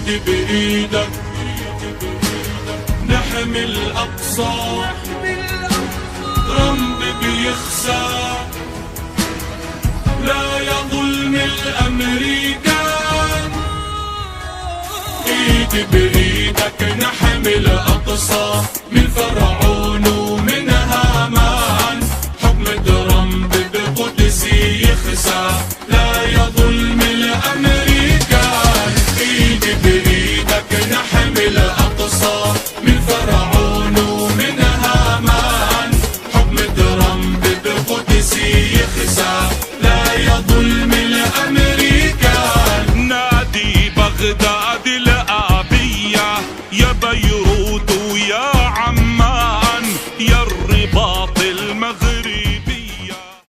ايدي بايدك نحمي الأقصى، ترامب بيخسى لا يظلم الأمريكان. ايدي بايدك نحمي الأقصى من فرعون ومن هامان، حكم ترامب بقدسي يخسى لا يظلم الأمريكان. ايدي بايدك نحمي الأقصى من فرعون ومن هامان، حكم ترامب بقدسي يخسى لا يظلم الأمريكان. نادي بغداد الآبية يا بيروت ويا عمان،